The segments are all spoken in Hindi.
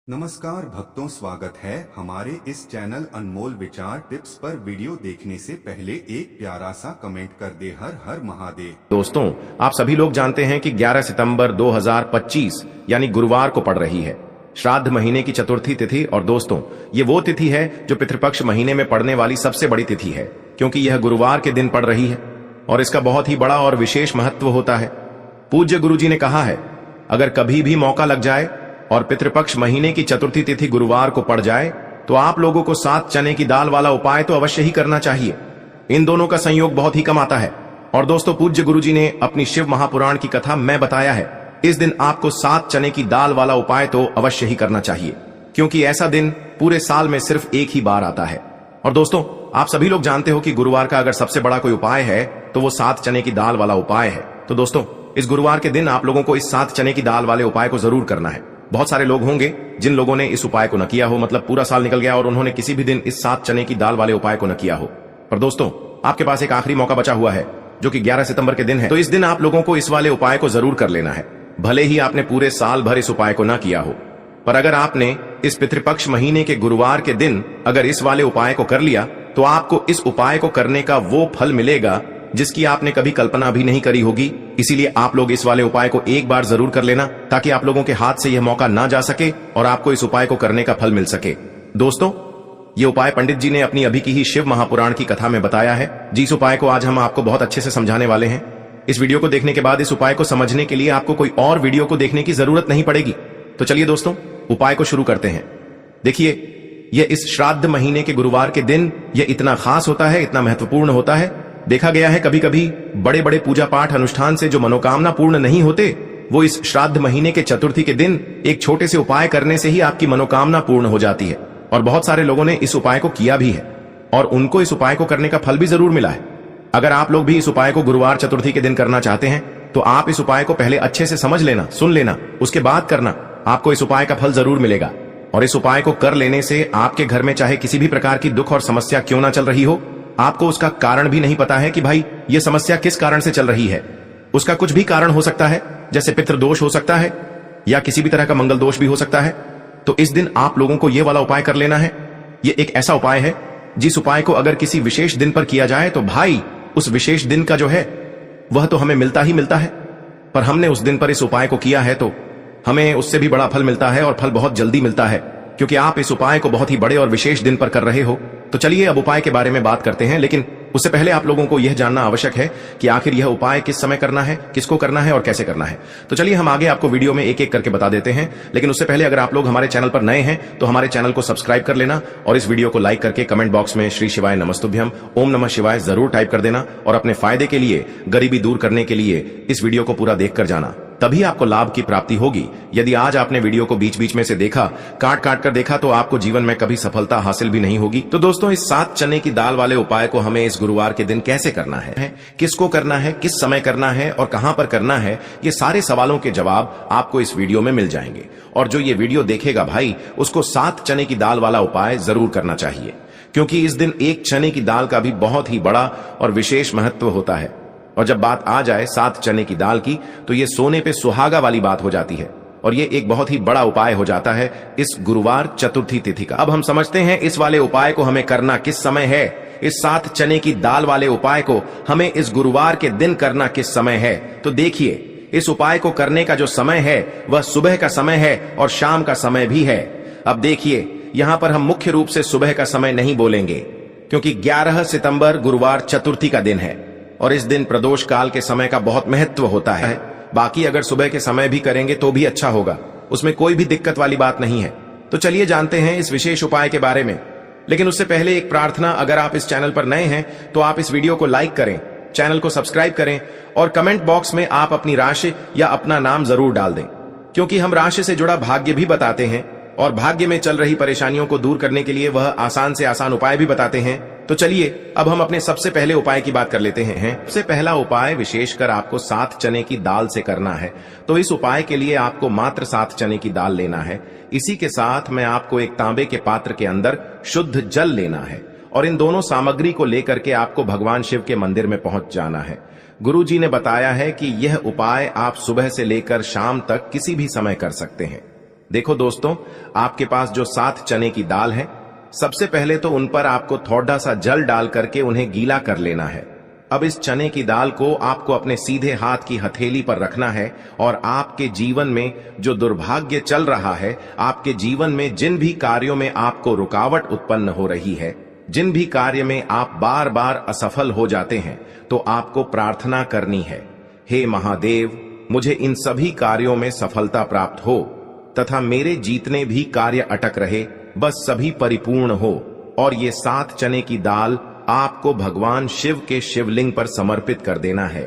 नमस्कार भक्तों, स्वागत है हमारे इस चैनल अनमोल विचार टिप्स पर। वीडियो देखने से पहले एक प्यारा सा कमेंट कर दे। हर हर महादेव। दोस्तों, आप सभी लोग जानते हैं कि 11 सितंबर 2025 यानी गुरुवार को पड़ रही है श्राद्ध महीने की चतुर्थी तिथि। और दोस्तों, ये वो तिथि है जो पितृपक्ष महीने में पड़ने वाली सबसे बड़ी तिथि है, क्योंकि यह गुरुवार के दिन पड़ रही है और इसका बहुत ही बड़ा और विशेष महत्व होता है। पूज्य गुरु जी ने कहा है, अगर कभी भी मौका लग जाए और पितृपक्ष महीने की चतुर्थी तिथि गुरुवार को पड़ जाए तो आप लोगों को 7 चने की दाल वाला उपाय तो अवश्य ही करना चाहिए। इन दोनों का संयोग बहुत ही कम आता है। और दोस्तों, पूज्य गुरु जी ने अपनी शिव महापुराण की कथा में बताया है, इस दिन आपको 7 चने की दाल वाला उपाय तो अवश्य ही करना चाहिए, क्योंकि ऐसा दिन पूरे साल में सिर्फ एक ही बार आता है। और दोस्तों, आप सभी लोग जानते हो कि गुरुवार का अगर सबसे बड़ा कोई उपाय है तो वो 7 चने की दाल वाला उपाय है। तो दोस्तों, इस गुरुवार के दिन आप लोगों को इस 7 चने की दाल वाले उपाय को जरूर करना है। बहुत सारे लोग होंगे जिन लोगों ने इस उपाय को न किया हो, मतलब पूरा साल निकल गया और उन्होंने किसी भी दिन इस 7 चने की दाल वाले उपाय को न किया हो। पर दोस्तों, आपके पास एक आखिरी मौका बचा हुआ है जो कि 11 सितंबर के दिन है। तो इस दिन आप लोगों को इस वाले उपाय को जरूर कर लेना है, भले ही आपने पूरे साल भर इस उपाय को न किया हो। पर अगर आपने इस पितृपक्ष महीने के गुरुवार के दिन अगर इस वाले उपाय को कर लिया तो आपको इस उपाय को करने का वो फल मिलेगा जिसकी आपने कभी कल्पना भी नहीं करी होगी। इसीलिए आप लोग इस वाले उपाय को एक बार जरूर कर लेना, ताकि आप लोगों के हाथ से यह मौका ना जा सके और आपको इस उपाय को करने का फल मिल सके। दोस्तों, ये उपाय पंडित जी ने अपनी अभी की ही शिव महापुराण की कथा में बताया है। जिस उपाय को आज हम आपको बहुत अच्छे से समझाने वाले हैं। इस वीडियो को देखने के बाद इस उपाय को समझने के लिए आपको कोई और वीडियो को देखने की जरूरत नहीं पड़ेगी। तो चलिए दोस्तों, उपाय को शुरू करते हैं। देखिए, यह इस श्राद्ध महीने के गुरुवार के दिन यह इतना खास होता है, इतना महत्वपूर्ण होता है। देखा गया है कभी कभी बड़े बड़े पूजा पाठ अनुष्ठान से जो मनोकामना पूर्ण नहीं होते, वो इस श्राद्ध महीने के चतुर्थी के दिन एक छोटे से उपाय करने से ही आपकी मनोकामना पूर्ण हो जाती है। और बहुत सारे लोगों ने इस उपाय को किया भी है और उनको इस उपाय को करने का फल भी जरूर मिला है। अगर आप लोग भी इस उपाय को गुरुवार चतुर्थी के दिन करना चाहते हैं तो आप इस उपाय को पहले अच्छे से समझ लेना, सुन लेना, उसके बाद करना। आपको इस उपाय का फल जरूर मिलेगा। और इस उपाय को कर लेने से आपके घर में चाहे किसी भी प्रकार की दुख और समस्या क्यों ना चल रही हो, आपको उसका कारण भी नहीं पता है कि भाई ये समस्या किस कारण से चल रही है। उसका कुछ भी कारण हो सकता है, जैसे पितृदोष हो सकता है या किसी भी तरह का मंगल दोष भी हो सकता है। तो इस दिन आप लोगों को ये वाला उपाय कर लेना है। ये एक ऐसा उपाय है जिस उपाय को अगर किसी विशेष दिन पर किया जाए तो भाई उस विशेष दिन का जो है वह तो हमें मिलता ही मिलता है। पर हमने उस दिन पर इस उपाय को किया है तो हमें उससे भी बड़ा फल मिलता है, और फल बहुत जल्दी मिलता है, क्योंकि आप इस उपाय को बहुत ही बड़े और विशेष दिन पर कर रहे हो। तो चलिए अब उपाय के बारे में बात करते हैं, लेकिन उससे पहले आप लोगों को यह जानना आवश्यक है कि आखिर यह उपाय किस समय करना है, किसको करना है और कैसे करना है। तो चलिए हम आगे आपको वीडियो में एक एक करके बता देते हैं। लेकिन उससे पहले अगर आप लोग हमारे चैनल पर नए हैं तो हमारे चैनल को सब्सक्राइब कर लेना और इस वीडियो को लाइक करके कमेंट बॉक्स में श्री शिवाय नमस्तुभ्यम, ओम नमः शिवाय जरूर टाइप कर देना। और अपने फायदे के लिए, गरीबी दूर करने के लिए इस वीडियो को पूरा देखकर जाना, तभी आपको लाभ की प्राप्ति होगी। यदि आज आपने वीडियो को बीच बीच में से देखा, काट काट कर देखा, तो आपको जीवन में कभी सफलता हासिल भी नहीं होगी। तो दोस्तों, इस 7 चने की दाल वाले उपाय को हमें इस गुरुवार के दिन कैसे करना है, किसको करना है, किस समय करना है और कहां पर करना है, ये सारे सवालों के जवाब आपको इस वीडियो में मिल जाएंगे। और जो ये वीडियो देखेगा भाई, उसको 7 चने की दाल वाला उपाय जरूर करना चाहिए, क्योंकि इस दिन एक चने की दाल का भी बहुत ही बड़ा और विशेष महत्व होता है। और जब बात आ जाए 7 चने की दाल की, तो ये सोने पे सुहागा वाली बात हो जाती है और ये एक बहुत ही बड़ा उपाय हो जाता है इस गुरुवार चतुर्थी तिथि का। अब हम समझते हैं इस वाले उपाय को हमें करना किस समय है। इस 7 चने की दाल वाले उपाय को हमें इस गुरुवार के दिन करना किस समय है। तो देखिए, इस उपाय को करने का जो समय है वह सुबह का समय है और शाम का समय भी है। अब देखिए, यहां पर हम मुख्य रूप से सुबह का समय नहीं बोलेंगे, क्योंकि 11 सितंबर गुरुवार चतुर्थी का दिन है और इस दिन प्रदोष काल के समय का बहुत महत्व होता है। बाकी अगर सुबह के समय भी करेंगे तो भी अच्छा होगा, उसमें कोई भी दिक्कत वाली बात नहीं है। तो चलिए जानते हैं इस विशेष उपाय के बारे में। लेकिन उससे पहले एक प्रार्थना, अगर आप इस चैनल पर नए हैं तो आप इस वीडियो को लाइक करें, चैनल को सब्सक्राइब करें और कमेंट बॉक्स में आप अपनी राशि या अपना नाम जरूर डाल दें, क्योंकि हम राशि से जुड़ा भाग्य भी बताते हैं और भाग्य में चल रही परेशानियों को दूर करने के लिए वह आसान से आसान उपाय भी बताते हैं। तो चलिए अब हम अपने सबसे पहले उपाय की बात कर लेते हैं। सबसे पहला उपाय विशेषकर आपको 7 चने की दाल से करना है। तो इस उपाय के लिए आपको मात्र 7 चने की दाल लेना है। इसी के साथ में आपको एक तांबे के पात्र के अंदर शुद्ध जल लेना है और इन दोनों सामग्री को लेकर के आपको भगवान शिव के मंदिर में पहुंच जाना है। गुरु जी ने बताया है कि यह उपाय आप सुबह से लेकर शाम तक किसी भी समय कर सकते हैं। देखो दोस्तों, आपके पास जो 7 चने की दाल है, सबसे पहले तो उन पर आपको थोड़ा सा जल डाल करके उन्हें गीला कर लेना है। अब इस चने की दाल को आपको अपने सीधे हाथ की हथेली पर रखना है और आपके जीवन में जो दुर्भाग्य चल रहा है, आपके जीवन में जिन भी कार्यों में आपको रुकावट उत्पन्न हो रही है, जिन भी कार्य में आप बार बार असफल हो जाते हैं, तो आपको प्रार्थना करनी है, हे महादेव, मुझे इन सभी कार्यों में सफलता प्राप्त हो तथा मेरे जीतने भी कार्य अटक रहे, बस सभी परिपूर्ण हो। और ये 7 चने की दाल आपको भगवान शिव के शिवलिंग पर समर्पित कर देना है।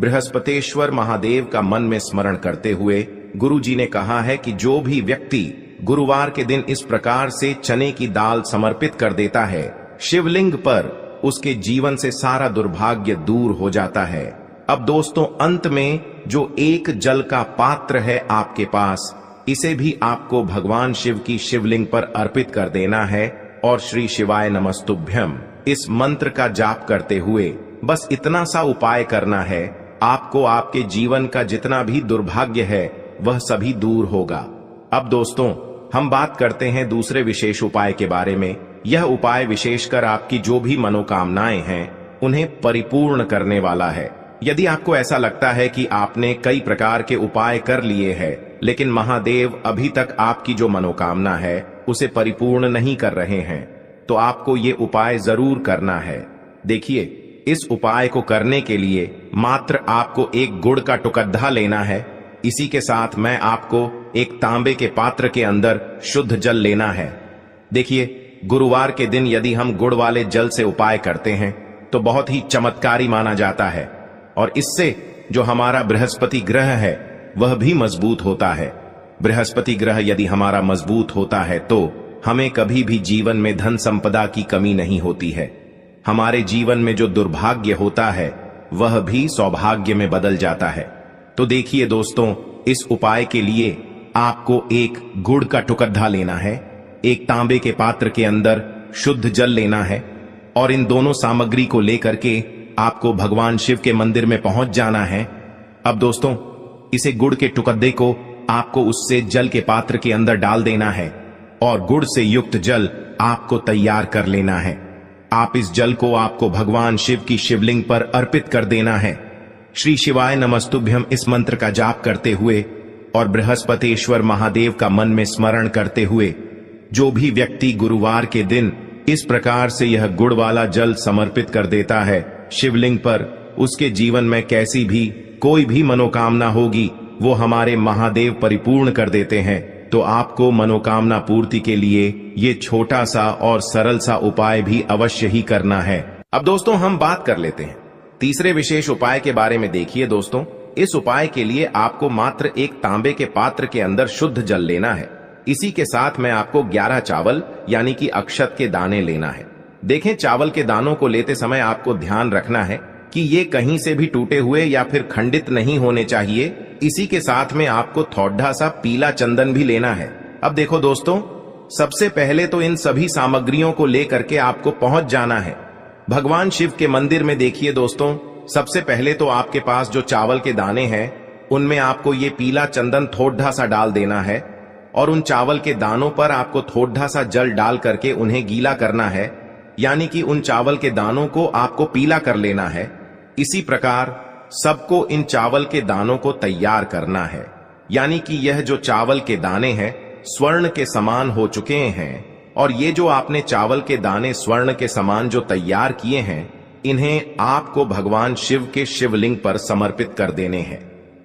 बृहस्पतेश्वर महादेव का मन में स्मरण करते हुए गुरु जी ने कहा है कि जो भी व्यक्ति गुरुवार के दिन इस प्रकार से चने की दाल समर्पित कर देता है शिवलिंग पर, उसके जीवन से सारा दुर्भाग्य दूर हो जाता है। अब दोस्तों, अंत में जो एक जल का पात्र है आपके पास, इसे भी आपको भगवान शिव की शिवलिंग पर अर्पित कर देना है और श्री शिवाय नमस्तुभ्यम इस मंत्र का जाप करते हुए बस इतना सा उपाय करना है, आपको आपके जीवन का जितना भी दुर्भाग्य है वह सभी दूर होगा। अब दोस्तों, हम बात करते हैं दूसरे विशेष उपाय के बारे में। यह उपाय विशेषकर आपकी जो भी मनोकामनाएं हैं उन्हें परिपूर्ण करने वाला है। यदि आपको ऐसा लगता है कि आपने कई प्रकार के उपाय कर लिए हैं, लेकिन महादेव अभी तक आपकी जो मनोकामना है उसे परिपूर्ण नहीं कर रहे हैं, तो आपको ये उपाय जरूर करना है। देखिए, इस उपाय को करने के लिए मात्र आपको एक गुड़ का टुकड़ा लेना है। इसी के साथ मैं आपको एक तांबे के पात्र के अंदर शुद्ध जल लेना है। देखिए, गुरुवार के दिन यदि हम गुड़ वाले जल से उपाय करते हैं तो बहुत ही चमत्कारी माना जाता है और इससे जो हमारा बृहस्पति ग्रह है वह भी मजबूत होता है। बृहस्पति ग्रह यदि हमारा मजबूत होता है तो हमें कभी भी जीवन में धन संपदा की कमी नहीं होती है। हमारे जीवन में जो दुर्भाग्य होता है वह भी सौभाग्य में बदल जाता है। तो देखिए दोस्तों, इस उपाय के लिए आपको एक गुड़ का टुकड़ा लेना है, एक तांबे के पात्र के अंदर शुद्ध जल लेना है और इन दोनों सामग्री को लेकर के आपको भगवान शिव के मंदिर में पहुंच जाना है। अब दोस्तों, इसे गुड़ के टुकड़े को आपको उससे जल के पात्र के अंदर डाल देना है और गुड़ से युक्त जल आपको तैयार कर लेना है। आप इस जल को आपको भगवान शिव की शिवलिंग पर अर्पित कर देना है। श्री शिवाय नमस्तुभ्यम इस मंत्र का जाप करते हुए और बृहस्पतेश्वर महादेव का मन में स्मरण करते हुए जो भी व्यक्ति गुरुवार के दिन इस प्रकार से यह गुड़ वाला जल समर्पित कर देता है शिवलिंग पर, उसके जीवन में कैसी भी कोई भी मनोकामना होगी वो हमारे महादेव परिपूर्ण कर देते हैं। तो आपको मनोकामना पूर्ति के लिए ये छोटा सा और सरल सा उपाय भी अवश्य ही करना है। अब दोस्तों, हम बात कर लेते हैं तीसरे विशेष उपाय के बारे में। देखिए दोस्तों, इस उपाय के लिए आपको मात्र एक तांबे के पात्र के अंदर शुद्ध जल लेना है। इसी के साथ में आपको 11 चावल यानी कि अक्षत के दाने लेना है। देखें, चावल के दानों को लेते समय आपको ध्यान रखना है कि ये कहीं से भी टूटे हुए या फिर खंडित नहीं होने चाहिए। इसी के साथ में आपको थोड़ा सा पीला चंदन भी लेना है। अब देखो दोस्तों, सबसे पहले तो इन सभी सामग्रियों को लेकर के आपको पहुंच जाना है भगवान शिव के मंदिर में। देखिए दोस्तों, सबसे पहले तो आपके पास जो चावल के दाने हैं उनमें आपको ये पीला चंदन थोड़ा सा डाल देना है और उन चावल के दानों पर आपको थोड़ा सा जल डाल करके उन्हें गीला करना है, यानी कि उन चावल के दानों को आपको पीला कर लेना है। इसी प्रकार सबको इन चावल के दानों को तैयार करना है, यानी कि यह जो चावल के दाने हैं स्वर्ण के समान हो चुके हैं और ये जो आपने चावल के दाने स्वर्ण के समान जो तैयार किए हैं, इन्हें आपको भगवान शिव के शिवलिंग पर समर्पित कर देने हैं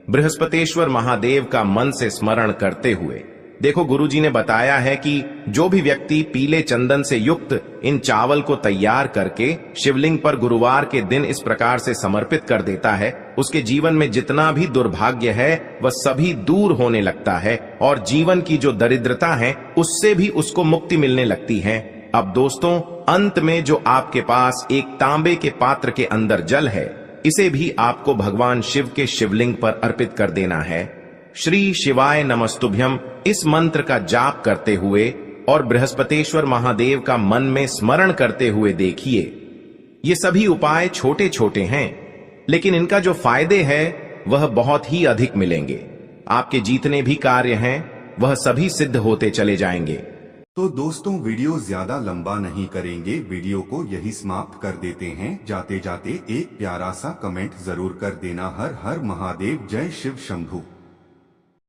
बृहस्पतेश्वर महादेव का मन से स्मरण करते हुए। देखो, गुरुजी ने बताया है कि जो भी व्यक्ति पीले चंदन से युक्त इन चावल को तैयार करके शिवलिंग पर गुरुवार के दिन इस प्रकार से समर्पित कर देता है, उसके जीवन में जितना भी दुर्भाग्य है वह सभी दूर होने लगता है और जीवन की जो दरिद्रता है उससे भी उसको मुक्ति मिलने लगती है। अब दोस्तों, अंत में जो आपके पास एक तांबे के पात्र के अंदर जल है, इसे भी आपको भगवान शिव के शिवलिंग पर अर्पित कर देना है। श्री शिवाय नमस्तुभ्यम इस मंत्र का जाप करते हुए और बृहस्पतेश्वर महादेव का मन में स्मरण करते हुए देखिए, ये सभी उपाय छोटे छोटे हैं लेकिन इनका जो फायदे है वह बहुत ही अधिक मिलेंगे। आपके जितने भी कार्य हैं वह सभी सिद्ध होते चले जाएंगे। तो दोस्तों वीडियो ज्यादा लंबा नहीं करेंगे, वीडियो को यही समाप्त कर देते हैं। जाते जाते एक प्यारा सा कमेंट जरूर कर देना। हर हर महादेव, जय शिव शंभू।